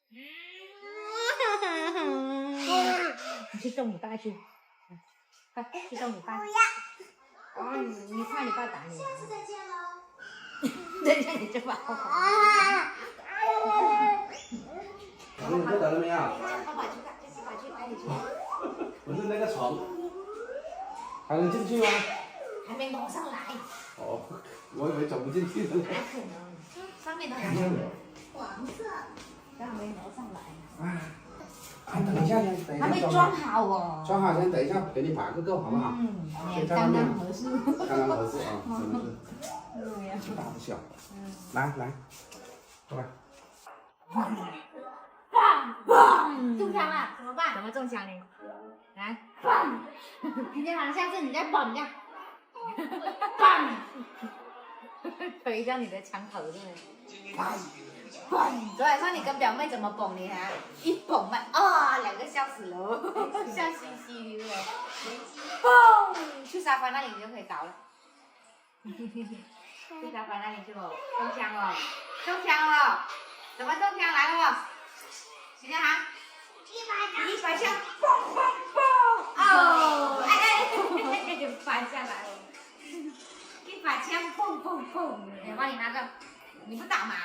你去揍你爸去，快去揍你爸。哦，你怕你爸打你？下次再见喽。再见你就把我。你喝到了没有？爸爸去，爸爸去，带你去。不是那个床，还能进去吗？还没蒙上来。哦，我以为走不进去了。还可能，上面都还黄色，但还没蒙上来。等一下，等一下。还没装好哦。装好先，等一下给你拔个够好不好？刚刚合适。刚刚合适啊，真的是。大不小。来，过来。中枪了，怎么办？怎么中枪呢？来，今天好像是你在蹦一样，推一下你的枪口，真的。昨晚上你跟表妹怎么蹦的哈？一蹦嘛，啊，2个笑死了，笑嘻嘻的，嘣，去沙发那里你就可以倒了。去沙发那里去哦，中枪哦，中枪哦，怎么中枪来了哦？几下哈？100枪，嘣嘣嘣！哦，哎，就翻下来了。100枪，嘣嘣嘣！我帮你拿着，你不打吗？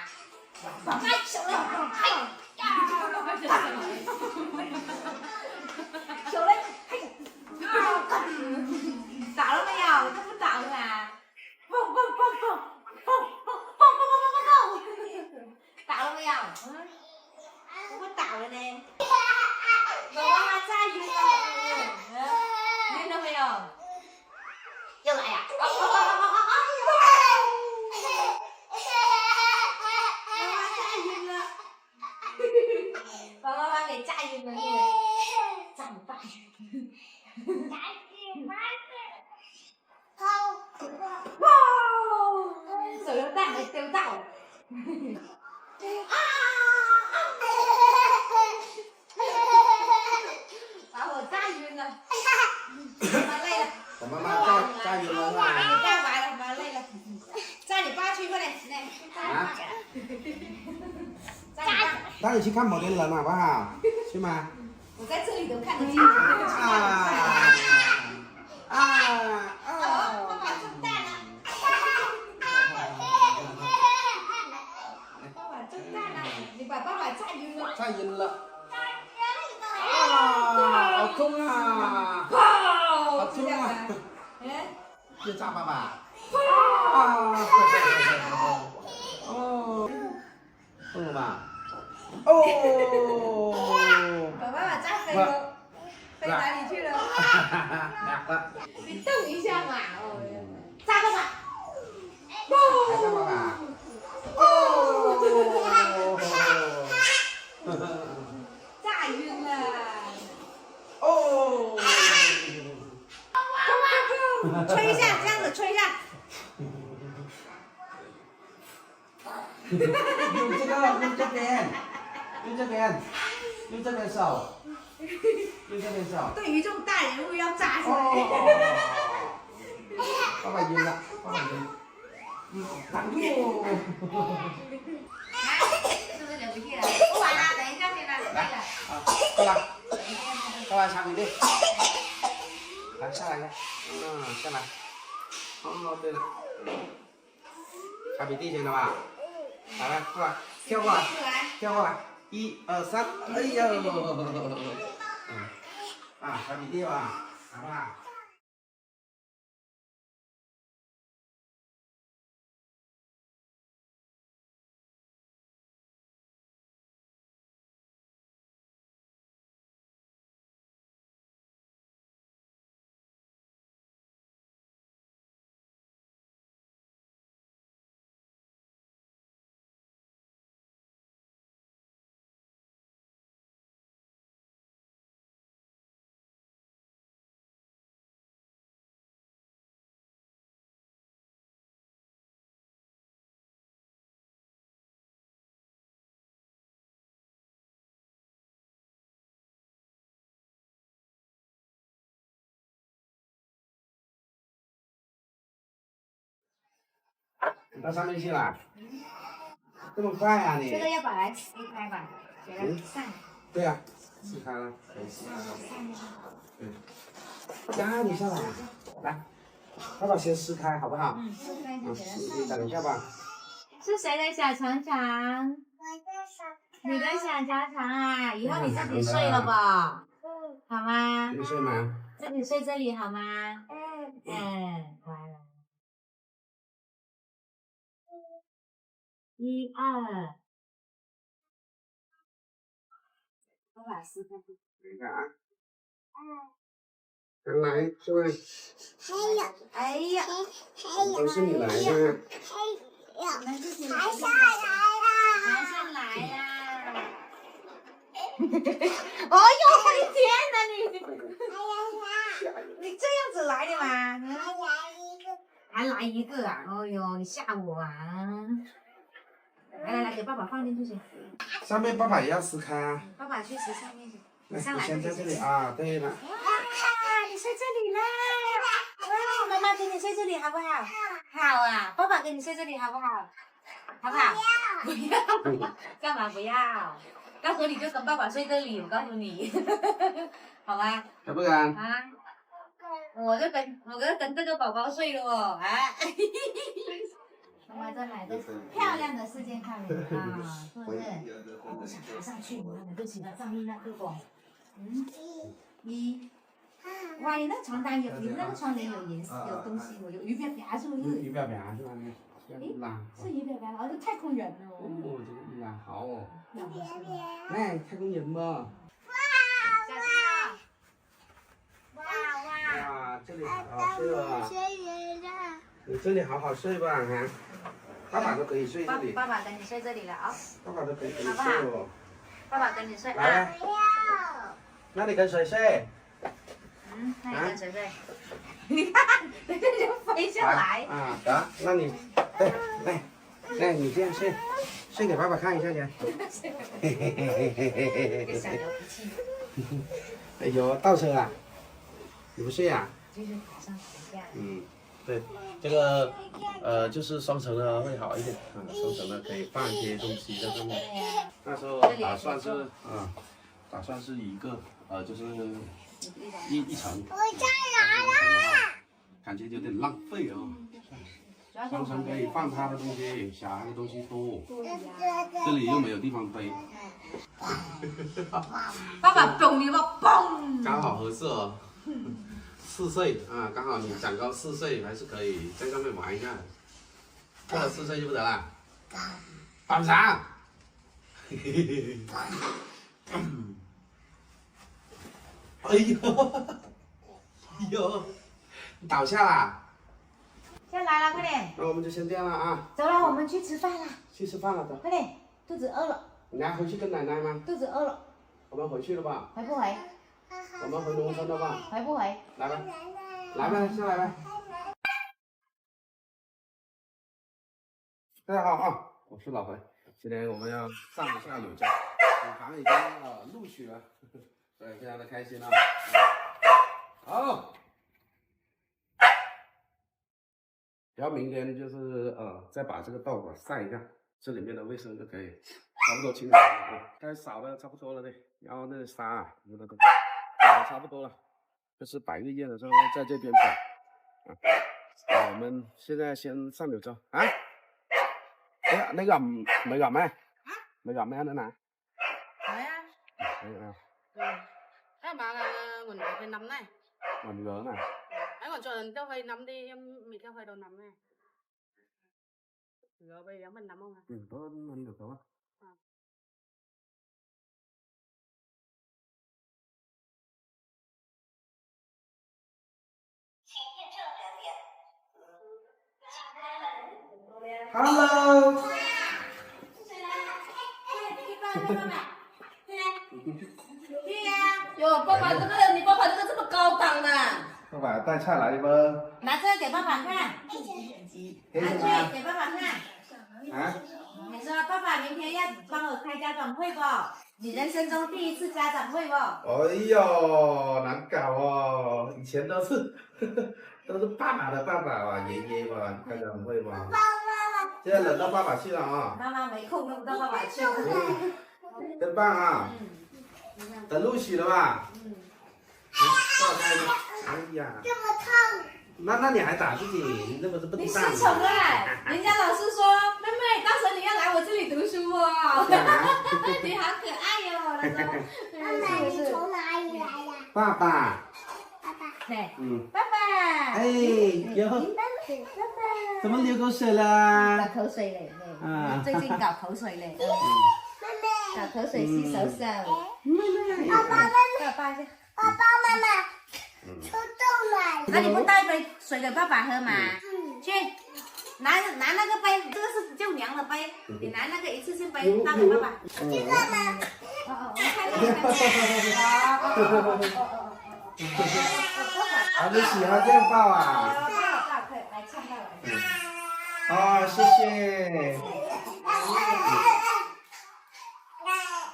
太手了，嘿，手嘞，嘿，打了没有？这不打了啊？嘣嘣嘣嘣嘣嘣嘣嘣嘣嘣！打了没有？我不打了呢。妈妈再晕了，晕了没有？又来呀！把妈妈给炸晕了，炸你爸！哇！手榴弹给丢到了！把我炸晕了！妈累了。我妈妈炸晕了是吧？你干完了，妈累了。炸你爸去，快点，啊？炸你爸！带你去看摩天轮好不好？去吗？我在这里都看得见。爸爸中弹了！爸爸中弹了！你把爸爸炸晕了！炸晕了！啊，好痛啊！好痛啊！又炸爸爸！啊！哦，痛了吧？哦！把爸爸炸飞了，飞哪里去了？你动一下嘛！炸爸爸！炸爸爸！哦！炸晕了！哦！吹一下，这样子吹一下。用这个，用这边，用这边，用这边手，用这边手。对于这种大人物要炸出来。爸爸晕了，爸爸晕。挡住。是不是流鼻涕了？不玩了，等一下先来，累了。过来，过来，擦鼻涕。来，下来，下来。哦，对了。擦鼻涕先的吧。来，过来，跳过来，跳过来，1、2、3，哎呦！擦鼻涕吧，好不好？你到上面去了？这么快啊你？这个要把它撕开吧。给它散。对啊，撕开了，可以撕开了。对。呀，你下来，来，爸爸先撕开好不好？撕开就给它你散。等一下吧。是谁的小肠肠？你的小肠肠啊！以后你自己睡了吧，好吗？你睡吗？自己睡这里好吗？乖了。1、2，我把撕开。等一下啊。来，这位。哎呀，都是你来的。拿自己来的。拿上来呀！哎呦，我的天哪，你这样子来的吗？还来一个啊！哎呦，你吓我啊！来，给爸爸放进去先。上面爸爸也要撕开啊。爸爸去撕上面去。来，你先在这里啊，对了。哇，你睡这里啦！哇，妈妈给你睡这里好不好？好啊，爸爸给你睡这里好不好？好不好？不要。干嘛不要？到时候你就跟爸爸睡这里，我告诉你，好吗？敢不敢？啊，我就跟这个宝宝睡了哦，啊。妈妈在买个漂亮的4件套给你啊，是不是？我不想爬上去，我还没对起来上面那个不？1。哇，你那床单有，你那个窗帘有颜色，有东西，有鱼边边是不是？鱼边边是吧？拉。是鱼边边，是太空人哦。哦，这个拉好哦。来，太空人嘛。小心啊！哇，这里好好睡吧。你这里好好睡吧，哈。爸爸都可以睡这里。爸爸跟你睡这里了啊。爸爸都可以跟你睡哦。爸爸跟你睡啊。来。那你跟谁睡？那你跟谁睡？你看，这就飞下来。啊，得，那你，来，你这样睡，睡给爸爸看一下去。嘿嘿嘿嘿嘿嘿嘿。小牛脾气。哎呦，倒车啊！你不睡啊？就是爬上床架。对，这个就是双层的会好一点啊，双层的可以放一些东西在上面。那时候打算是一个就是一层。我再来了。感觉有点浪费哦。双层可以放他的东西，小孩的东西多，这里又没有地方背。爸爸蹦你吧，蹦！刚好合适哦。4岁啊，刚好你长高4岁，还是可以在上面玩一下。过了4岁就不得了。绑上。嘿嘿嘿嘿。哎呦，你倒下啦！下来了，快点！那我们就先这样了啊。走了，我们去吃饭了。去吃饭了，走。快点，肚子饿了。你还回去跟奶奶吗？肚子饿了。我们回去了吧？回不回？我们回农村了吧？回不回？来吧，来吧，下来吧。大家好啊，我是老回。今天我们要上一下有家，武行已经录取了，所以非常的开心啊。好，然后明天就是再把这个豆腐晒一下，这里面的卫生就可以差不多清理了，该扫的差不多了的，然后那沙啊，都扫的差不多了，就是百日宴的时候在这边摆。我们现在先上柳州啊。你gầm mày gầm á? Mày gầm á nữa nè. Đấy á. Đấy nào. Thế bà là mình phải nằm này. Mình gỡ này. Đấy còn cho cho phải nằm đi em mình theo phải đầu nằm này. Rồi bây giờ mình nằm không hả? Có ăn được không? Hello. 对呀，哟，爸爸这个，你爸爸这个这么高档的。爸爸带菜来一份。拿这个给爸爸看，拿去给爸爸看。啊？你说爸爸明天要帮我开家长会不？你人生中第一次家长会不？哎呦，难搞哦！以前都是爸爸的爸爸吧，爷爷吧，开家长会吧。现在轮到爸爸去了啊。妈妈没空，轮不到爸爸去。真棒啊！等录取了吧？帮我开一个。哎呀，这么烫。那你还打自己？你这不是不你失当？宠了，人家老师说，妹妹，到时候你要来我这里读书哦。你好可爱哟，他说。妈妈，你从哪里来的？爸爸。爸爸。对，嗯。爸爸。哎，哟，爸爸。怎么流口水了？搞口水嘞，啊最近搞口水嘞。妹妹。搞口水洗手手。爸爸，爸爸去。爸爸妈妈。出动了。那你不倒一杯水给爸爸喝吗？去，拿那个杯，这个是舅娘的杯，你拿那个一次性杯倒给爸爸。这个吗？我看啊，你喜欢这样抱啊？可以来呛到来。哦，谢谢。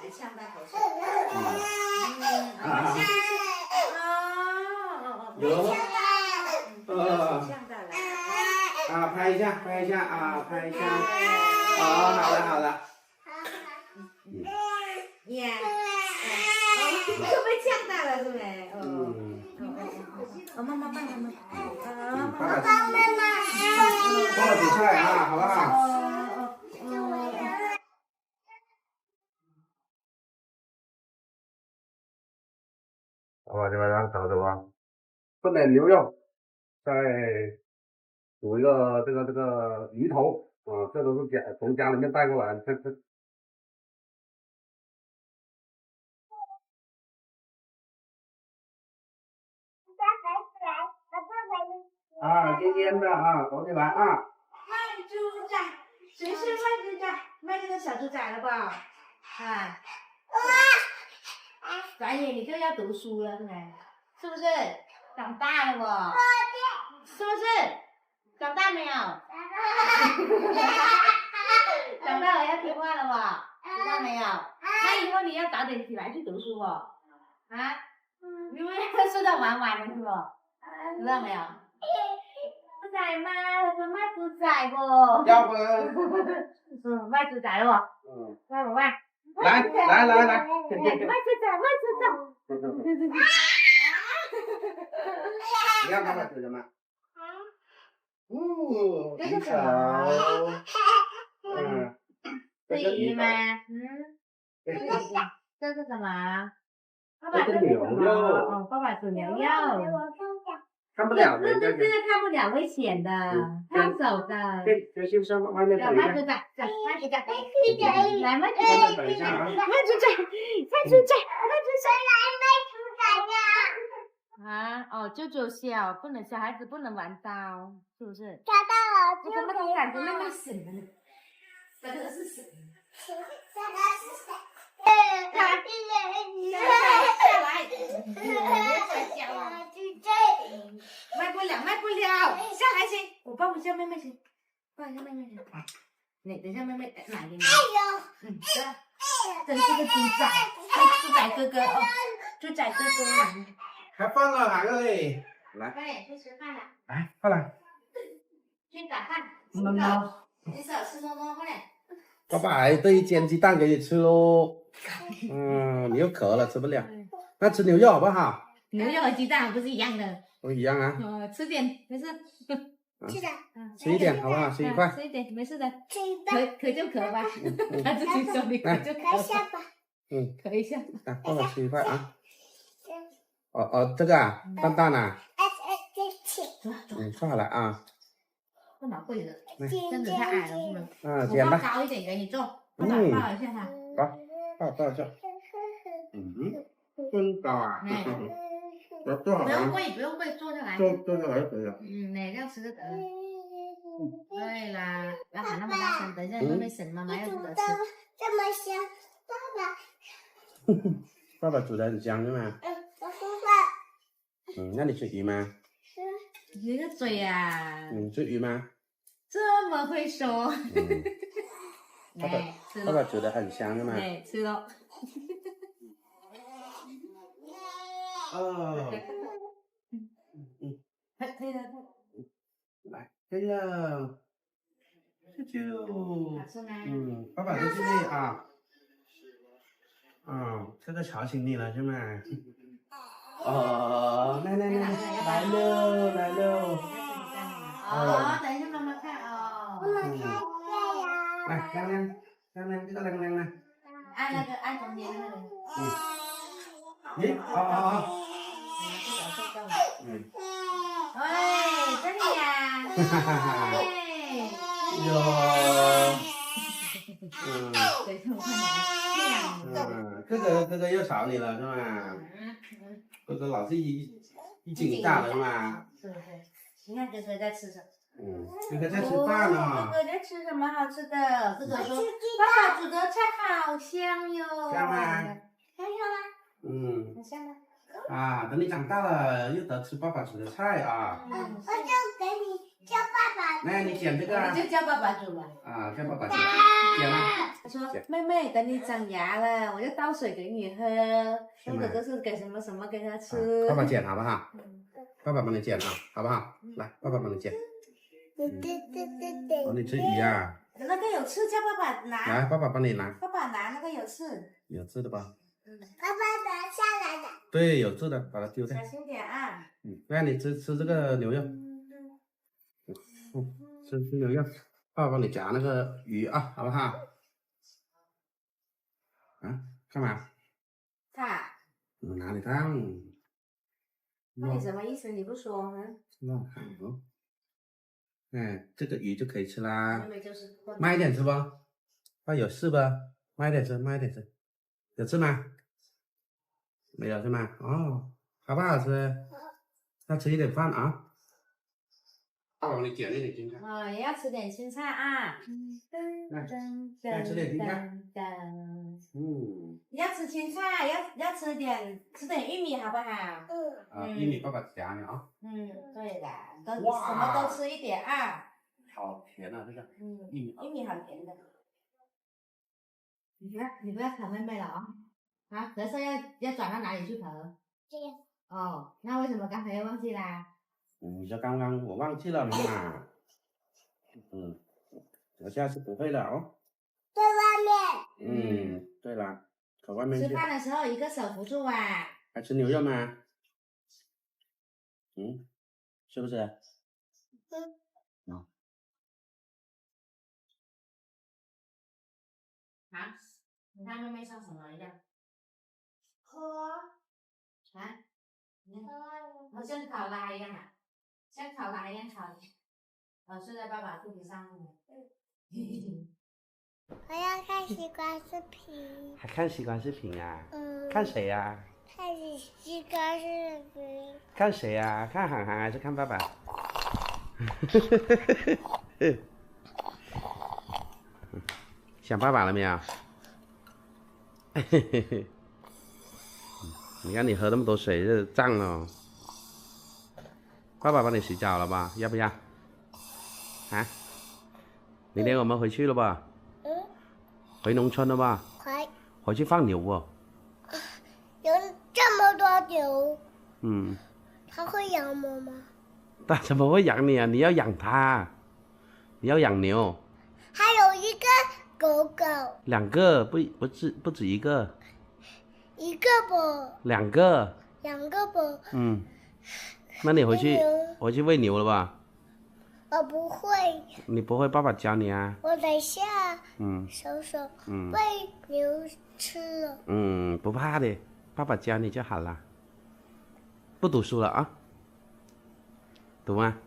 来呛到口水。有。呛到来。啊，拍一下，拍一下啊，拍一下。哦，好了好了。呀，就被呛到了，是不是？妈妈抱妈妈。爸爸，妈妈。帮我挤出来啊，好不好？我这边头的话，炖点牛肉，再煮一个这个鱼头啊，这都是从家里面带过来的。啊，腌腌的啊，走起来啊！卖猪仔，谁是卖猪仔？卖这个小猪仔了吧？啊！转眼你就要读书了，是不是？长大了不？是不是？长大没有？长大了要听话了不？知道没有？那以后你要早点起来去读书哦。啊？因为要睡到晚晚的是不？知道没有？猪仔吗？他说卖猪仔不？要不？卖猪仔了不？卖不卖？来，卖猪仔，卖猪仔。你要爸爸煮什么？这是什么？这是鱼吗？这是什么？爸爸这是什么？哦，爸爸煮牛肉。看不了的，这个看不了，危险的，烫手的。对，就是外面等一下。卖猪仔，卖猪仔，来卖猪外面仔，等一下啊。卖猪仔，卖猪仔，卖猪仔。啊，哦，舅舅小，不能小孩子不能玩刀，是不是？抓到了，我怎么总感觉妹妹死了呢？这个是谁？这个是谁？下来，别摔跤了。卖不了，卖不了，下来先，我抱一下妹妹先，抱一下妹妹先。你等一下妹妹奶给你。这是个猪仔，猪仔哥哥哦，猪仔哥哥。还放了哪个嘞？来，快点去吃饭了，来，快来。去打饭。你手吃多多，快点。爸爸还炖一煎鸡蛋给你吃喽。你又渴了，吃不了。那吃牛肉好不好？牛肉和鸡蛋不是一样的。不一样啊。吃点没事。是的。吃一点好不好？吃一块。吃一点没事的。吃一半。可就可吧。他自己说你可就可。来下吧。可一下。来，爸爸吃一块啊。这个啊，蛋蛋啊。坐好来啊。这哪会的？真的太矮了，是吗？剪吧。高一点给你做。抱一下他。抱一下。真高啊。坐好不用跪，不用跪，坐下来。坐下来就可以了。这样吃就得了。对啦，不要喊那么大声，等一下妹妹省妈妈要煮的吃。这么香，爸爸。爸爸煮的很香，对吗？我说话。那你吃鱼吗？你个嘴啊！吃鱼吗？这么会说。爸爸煮的很香，对吗？对，吃了。可以了。来，可以了。舅舅。好吃吗？爸爸在这里啊。哦，这个吵醒你了是吗？哦，来来来来喽来喽！哦，等一下妈妈看哦。来亮亮亮亮，这个亮亮呢？按那个按中间那个。咦，哦。喂，这里呀。哈哈哈。对。哟。对，我看嗯，哥哥又吵你了是吗？哥哥老是一惊一乍的是吗？对对，你看哥哥在吃什么？哥哥在吃饭呢。哥哥在吃什么好吃的？哥哥说：“爸爸煮的菜好香哟。”香吗？香吗？很香吗？啊，等你长大了又得吃爸爸煮的菜啊。我就给你叫爸爸。来，你捡这个啊。你就叫爸爸煮吧。啊，叫爸爸捡，捡了。他说：“妹妹，等你长牙了，我就倒水给你喝。说哥哥是给什么什么给他吃。”爸爸捡好不好？爸爸帮你捡啊，好不好？来，爸爸帮你捡。对。哦，你吃鱼啊？那个有刺，叫爸爸拿。来，爸爸帮你拿。爸爸拿那个有刺。有刺的吧？爸爸拿下来的。对，有刺的，把它丢掉。小心点啊！那你吃这个牛肉。吃牛肉，爸爸帮你夹那个鱼啊，好不好？啊，干嘛？看。哪里烫？那你什么意思？你不说乱喊哦。这个鱼就可以吃啦。妹妹就是慢一点吃吧。爸有事吧？慢一点吃，慢一点吃。有吃吗？没有是吗？哦，好不好吃？要吃一点饭啊。爸爸帮你捡一点青菜。哦，也要吃点青菜啊。来吃点青菜。你要吃青菜，要吃点玉米，好不好？玉米爸爸夹你啊。对的，什么都吃一点啊。好甜啊，这个。玉米好甜的。你不要啃妹妹了啊！啊，咳嗽要转到哪里去咳？这个。哦，那为什么刚才又忘记啦？就刚刚我忘记了嘛。我下次不会了哦。在外面。对了，可外面吃饭的时候一个手扶住啊。还吃牛肉吗？是不是？啊，你看妹妹像什么一样？好像考拉一样啊，像考拉一样考。睡在爸爸肚子上面。我要看西瓜视频。还看西瓜视频啊？看谁呀？看西瓜视频。看谁呀？看涵涵还是看爸爸？想爸爸了没有？你看你喝那么多水，这胀了。爸爸帮你洗澡了吧？要不要？啊？明天我们回去了吧？回农村了吧？回去放牛哦。有这么多牛。他会养我吗？他怎么会养你啊？你要养它，你要养牛。还有一个狗狗。两个，不止一个。一个不。两个。两个不。那你回去喂牛了吧？我不会。你不会，爸爸教你啊。我等下。手手。喂牛吃了。不怕的，爸爸教你就好了。不读书了啊？读吗？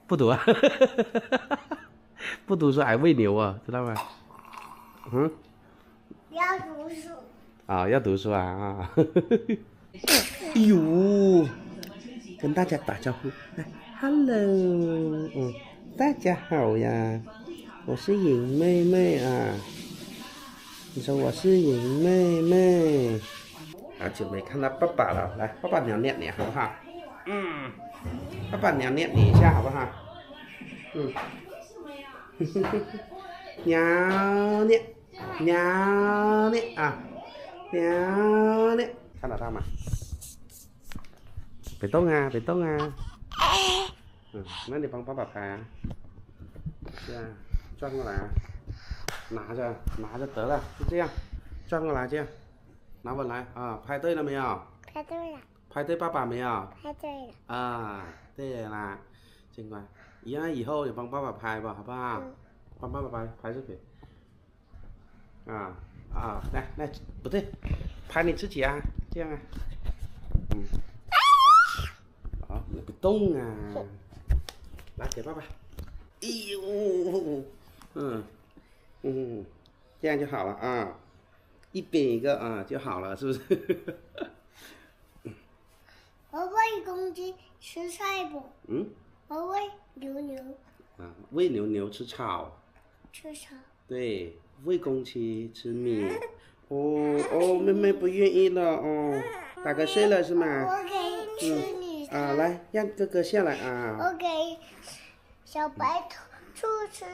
不读啊？不读书还喂牛啊，知道吗？要读书。要读书啊！哎呦，跟大家打招呼，来 ，Hello，大家好呀，我是颖妹妹啊。你说我是颖妹妹。好久没看到爸爸了，来，爸爸扭捏你好不好？爸爸扭捏你一下好不好？扭捏，扭捏啊，扭捏，看得到吗？别动啊，别动啊。那你帮爸爸拍啊。是啊，转过来啊，拿着得了，就这样，转过来这样。拿稳来啊！拍对了没有？拍对了，拍对爸爸没有？拍对了。啊，对啦，真乖。一样以后你帮爸爸拍吧，好不好？帮爸爸拍视频。来，不对，拍你自己啊，这样啊。好，你别动啊。来，给爸爸。哎呦，这样就好了啊，一边一个啊就好了，是不是？我喂公鸡吃菜不？我喂牛牛。喂牛吃草。吃草。对，喂公鸡吃米。妹妹不愿意了哦，打瞌睡了是吗？我给吃你。来，让哥哥下来啊。我给小白兔吃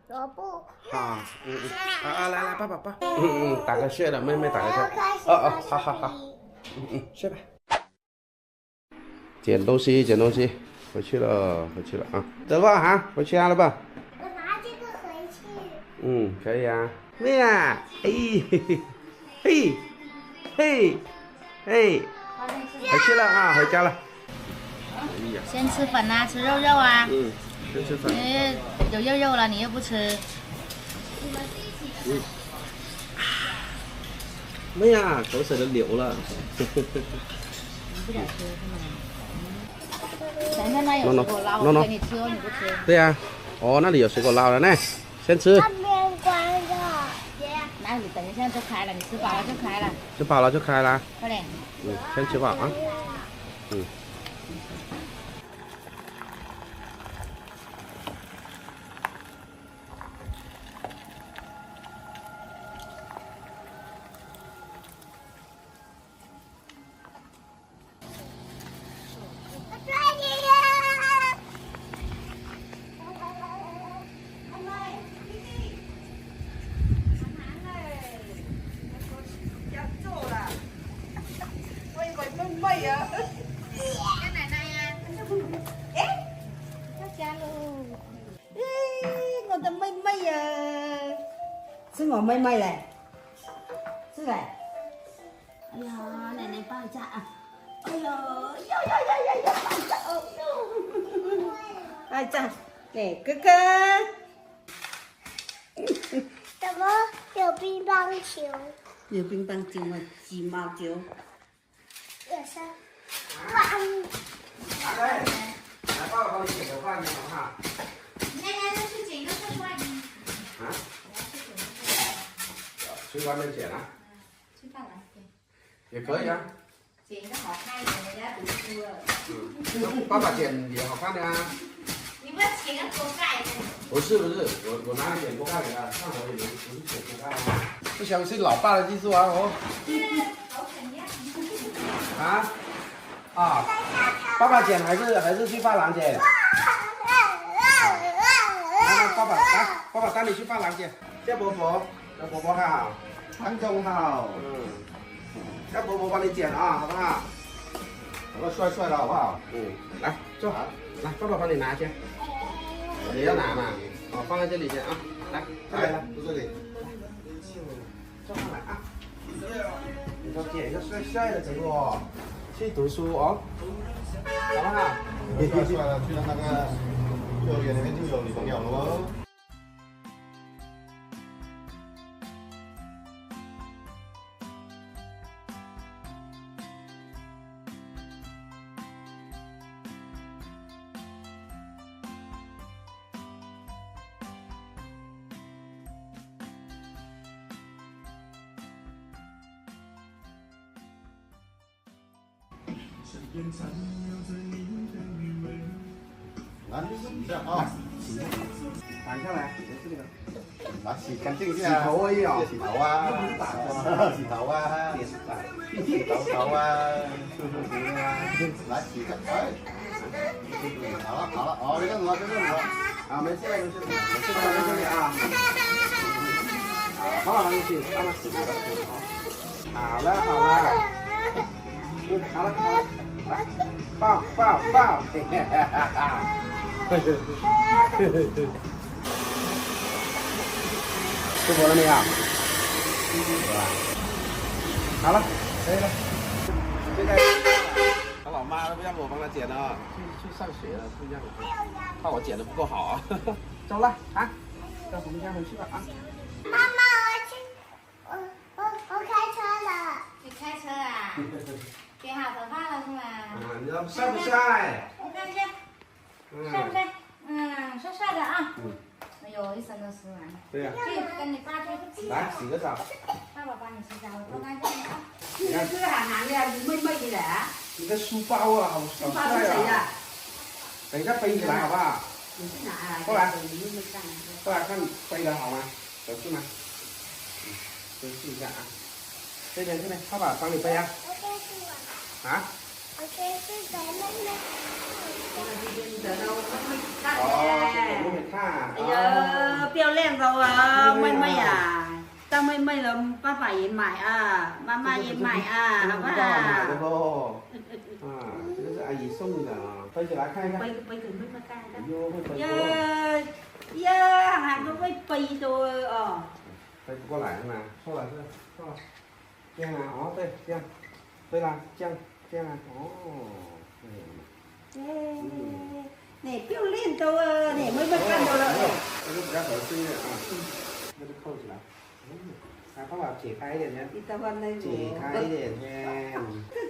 萝卜。好，来，爸爸抱。打瞌睡了，妹妹打瞌睡。好，睡吧。捡东西，回去了啊，走吧啊，回家了吧？我拿这个回去。可以啊。妹啊，嘿，回去了啊，回家了。先吃粉啊，吃肉啊。先吃粉。有肉了，你又不吃。妹啊，口水都流了。不想吃是吗？等下那有水果捞，我给你吃哦，你不吃。对呀，那里有水果捞了呢，先吃。那边关着。那你等一下就开了，你吃饱了就开了。吃饱了就开了。快点。先吃饱啊。我的妹妹呀，是我妹妹嘞，是嘞。哎呀，奶奶抱一下啊！哎呦，抱一下，给哥哥。怎么有乒乓球？有乒乓球啊，羽毛球。有声。来，爸爸帮你捡个饭，好不好？来，去捡一个菜瓜子。去外面捡啊？去饭来捡。也可以啊。捡一个好看一点的，人家读书了。爸爸捡也好看的啊。你不要捡个锅盖的。不是，我哪里捡锅盖给他？看我也不是捡锅盖啊。不相信老爸的技术啊，好怎样？爸爸捡还是去发廊捡？来，爸爸带你去发廊捡。叫伯伯好，康总好。叫伯伯帮你捡啊，好不好？我帅帅的好不好？来坐好，来爸爸帮你拿去。你要拿嘛？放在这里先啊。来，坐这里。坐上来啊！你说捡一个帅帅的，结果去读书哦，好不好？帅帅的，去到那个幼儿园里面就有女朋友了哦。来洗一下啊，躺下来，没事的。来洗干净一洗下。头而已哦。洗头啊，洗头啊，洗头啊，舒舒服服啊。来洗一下，哎，好了，别动了，别动了。啊，没事了，没事了啊。好，帮你洗，帮他洗了。好了，好了，来，抱，嘿嘿哈哈。舒服了没有？好了，可以了。现在他老妈都不让我帮他剪了啊，去上学了，不让我，怕我剪的不够好啊。走了啊，到我们家回去吧啊。妈妈，我开车了。你开车啊？剪好头发了是吗？你说帅不帅？我看一下，帅不帅？帅帅的啊。哎呦，一身都湿了。对呀。去跟你爸去。来洗个澡。爸爸帮你洗澡，我多干净啊。你看这还男的，你妹妹的嘞？你的书包啊，好书包是谁的？等一下背起来好不好？你是哪来的？过来，你妹妹干的。过来看背的好吗？合适吗？先试一下啊。这边，爸爸帮你背啊。我先是我。啊？我先是给妹妹。哦，妹妹看。哎呀，漂亮的啊，妹妹啊，到妹妹了，爸爸也买啊，妈妈也买啊，好不买的好？喽。啊，这个是阿姨送的啊，背起来看一看。背给妹妹看看。哎呦，会背多。呀，还都会背的哦。背不过来是吗？错了，错了。这样啊，哦，对，这样。对了，这样啊，哦。你漂亮的啊，你妹妹看到了。这个比较合适一点啊，这个扣起来。来，爸爸解开一点先。解开一点先。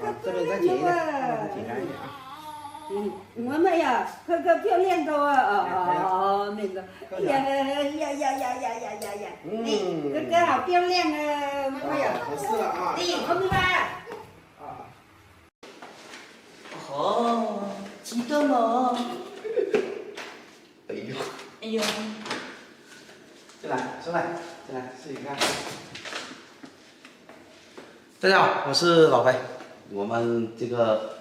好，这边再解一点，再解开一点啊。妹妹呀，可漂亮的啊！那个，呀！你哥哥好漂亮啊，妹妹呀。合适了啊。你看不啦？哦，激动了。哎呦，哎呦，进来，试一看。大家好，我是老裴。我们这个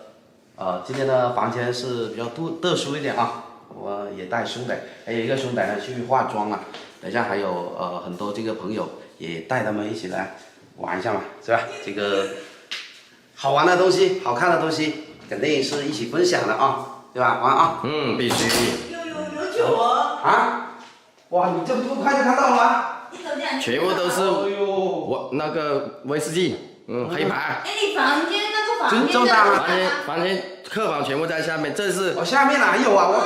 今天的房间是比较特殊一点啊。我也带兄弟，还有一个兄弟呢去化妆了。等一下还有很多这个朋友也带他们一起来玩一下嘛，是吧？这个好玩的东西、好看的东西，肯定是一起分享的啊，对吧？玩啊！必须。有酒哦！啊！哇，你这么快就看到了吗？全部都是哎我那个威士忌，黑牌。哎，你房间那个房间真大吗？房间、客房全部在下面，这是我下面哪有啊？我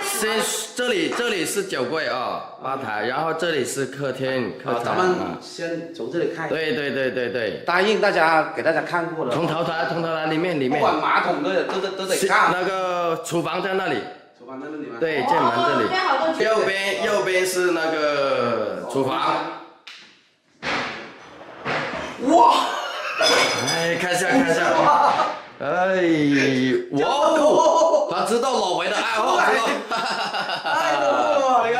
先这里是酒柜啊，吧台，然后这里是客厅、客咱厅。们先从这里看。对。答应大家给大家看过了。从头台里面。不管马桶都得看。那个厨房在那里。厨房在那里吗？对，键盘这里。右边是那个厨房。哇！哎，看一下。哎，哇哦！他知道老韦的爱好，知道。哎呦，你看，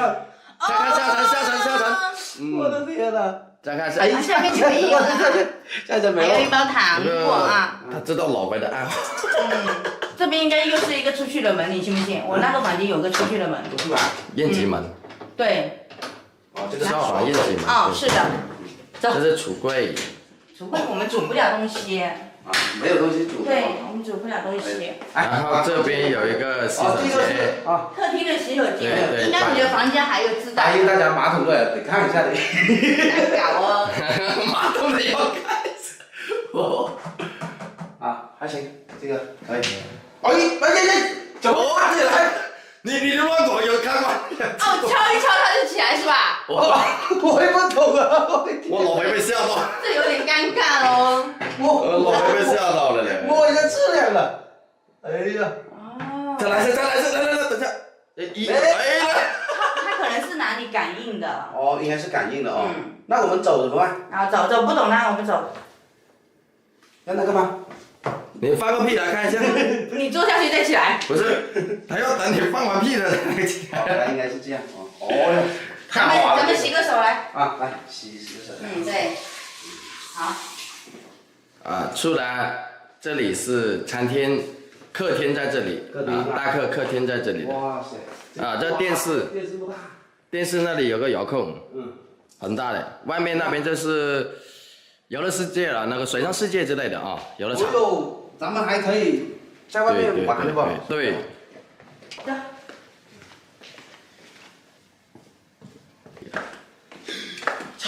再看下层。我的天哪！再看下。哎，下面就没有了，下层没还有一有。包糖果啊。他知道老韦的爱好。这边应该又是一个出去的门，你信不信？我那个房间有个出去的门。不是吧？应急门。对。哦，这个消防应急门。哦，是的。这是橱柜。橱柜我们煮不了东西。啊，没有东西煮。对，我们煮不了东西。然后这边有一个洗手间。啊。客厅的洗手间，对应该你的房间还有自带。答应大家马桶的得看一下的。难搞哦。马桶的要看。啊，还行，这个可以。哎，怎么爬起来？你乱搞有看过？哦，敲一敲它就起来是吧？我也不懂啊！我老裴被吓到。这有点尴尬哦。老裴被吓到了嘞。摸一下质量了。哎呀！哦。再来，等下。它可能是哪里感应的。哦，应该是感应的哦。那我们走怎么办？啊，走，不懂那我们走。要那个吗？你放个屁来看一下。你坐下去再起来。不是，还要等你放完屁了才起来。应该是这样哦。哦哟，太好玩了。咱们洗个手来。啊，来洗个手。对。好。出来，这里是餐厅，客厅在这里。大客厅在这里。哇塞。这电视。电视不大。电视那里有个遥控。很大的。外面那边就是游乐世界了，那个水上世界之类的啊，游乐场。咱们还可以在外面玩的吧？对。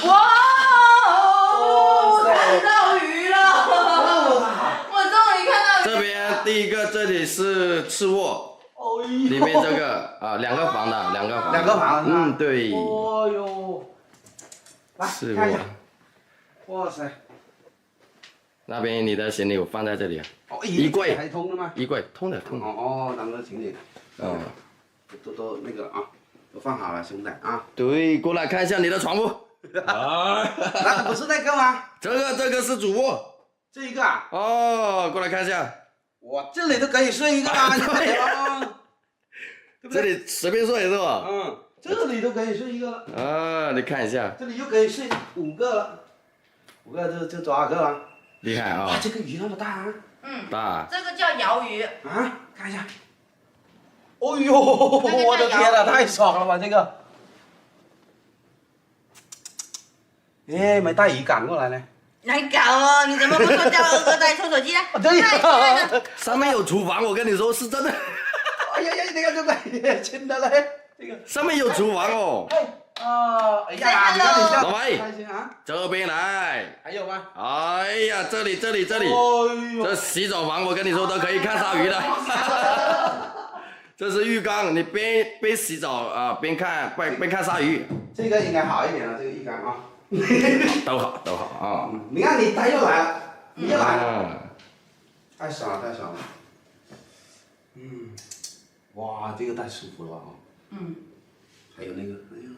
哇！看到鱼了！一个这里是次卧，里面这个啊2个房的2个房。2个房是吧？嗯，对。哦哟，来次看一下卧。，哇塞，那边你的行李我放在这里啊。哦，衣柜还通的吗？衣柜通的。哦，咱们行李，嗯，都那个啊，都放好了，兄弟啊。对，过来看一下你的床铺。啊，那不是那个吗？这个是主卧。这一个啊，哦，过来看一下。哇，这里都可以睡一个啊，对啊，这里随便睡是吧？嗯，这里都可以睡一个了，啊，你看一下，这里又可以睡5个了，5个这多少个啊？厉害啊哇，！这个鱼那么大啊！大。这个叫鳐鱼，啊，看一下。哦呦，我的天呐，太爽了吧这个！哎，没带鱼竿过来呢。难搞哦！你怎么不说叫二哥带抽手机呢？对呀。上面有厨房，我跟你说是真的。哎呀呀，这个这个真的嘞，这个。上面有厨房哦。哎呀，你看你笑老白开心啊！这边来。还有吗？哎呀，这里。哎呦，这洗澡房，我跟你说都可以看鲨鱼的。这是浴缸，你边洗澡啊边看鲨鱼。这个应该好一点了，这个浴缸啊。都好啊。你看你他又来了，你又来了，啊，太爽了，太爽了。嗯，哇，这个太舒服了吧啊！还有那个，哎呦，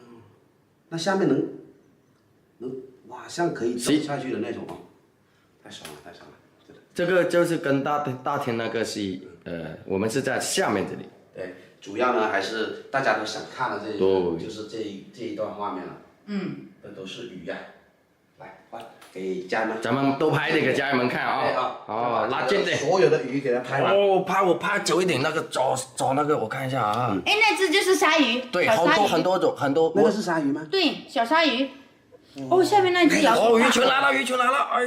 那下面能哇，像可以走下去的那种啊，太爽了，太爽了，真的。这个就是跟大厅那个是我们是在下面这里。对，主要呢还是大家都想看的这一对就是这一段画面了。这都是鱼呀、来，换给家人们。咱们都拍一点给家人们看啊。哦，拉近点。所有的鱼给它拍完。哦，我拍久一点，那个找那个我看一下啊。哎，那只就是鲨鱼，对，小鲨鱼很多种，很多。那个是鲨鱼吗？对，小鲨鱼。哦，下面那只摇哦，鱼群来了，哎，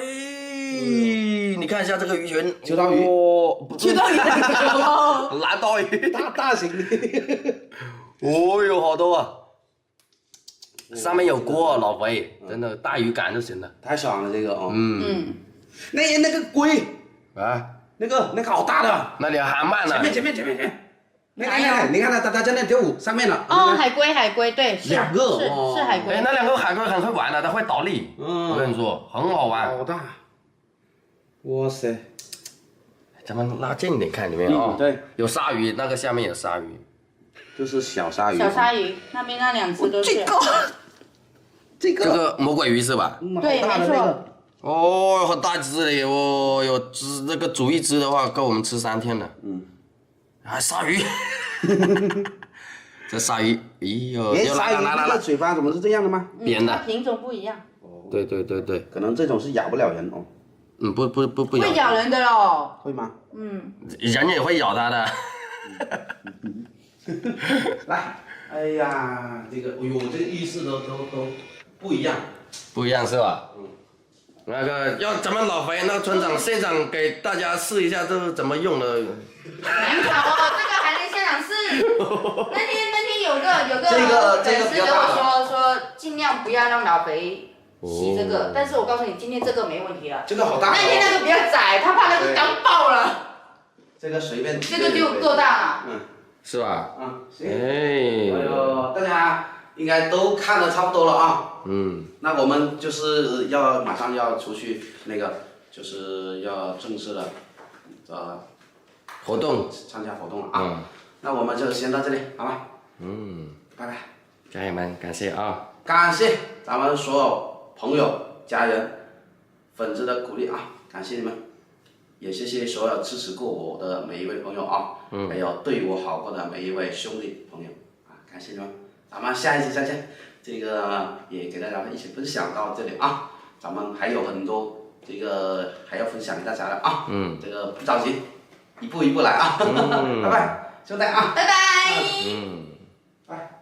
你看一下这个鱼群，秋刀鱼哦，秋刀鱼，蓝刀鱼，大型的。哦哟，好多啊！上面有锅，老肥，真的大鱼竿就行了。太爽了这个哦。嗯。那个龟，啊，那个好大的。那里有蛤蟆呢。前面。那你看他在那跳舞上面了。哦，海龟，对，是2个哦是海龟哎，。那2个海龟很会玩的，它会倒立。我跟你说，很好玩。好大。哇塞！咱们拉近一点看里面啊。对，有鲨鱼，那个下面有鲨鱼。这是小鲨鱼。小鲨鱼那边那2只都是。这这个魔鬼鱼是吧？对，好大的没错。那个。哦，很大只的哦，有只那个煮一只的话，够我们吃3天了。啊，鲨鱼。这鲨鱼，哎呦，哎，又鲨鱼那个嘴巴怎么是这样的吗？扁的。它品种不一样。对。可能这种是咬不了人哦。不会咬人的咯。会吗？人也会咬它的。来，哎呀，这个，哎呦，这个浴室都不一样。不一样是吧？那个要咱们老肥那个村长现场给大家试一下这是怎么用的。难搞哦，这个还能现场试。那天有个这个粉丝跟我说尽量不要让老肥洗这个，但是我告诉你，今天这个没问题了。这个好大。那天那个比较窄，他怕那个刚爆了。这个随便。这个就够大了。是吧？行。哎呦，大家应该都看得差不多了啊。那我们就是马上要出去那个，就是要正式的活动参加活动了啊。那我们就先到这里，好吧？拜拜。家人们，感谢啊！感谢咱们所有朋友、家人、粉丝的鼓励啊，感谢你们，也谢谢所有支持过我的每一位朋友啊，还有对我好过的每一位兄弟朋友啊，感谢你们，咱们下一期再见。这个也给大家一起分享到这里啊，咱们还有很多这个还要分享给大家的啊，这个不着急，一步一步来啊，拜拜，兄弟啊，拜拜。拜。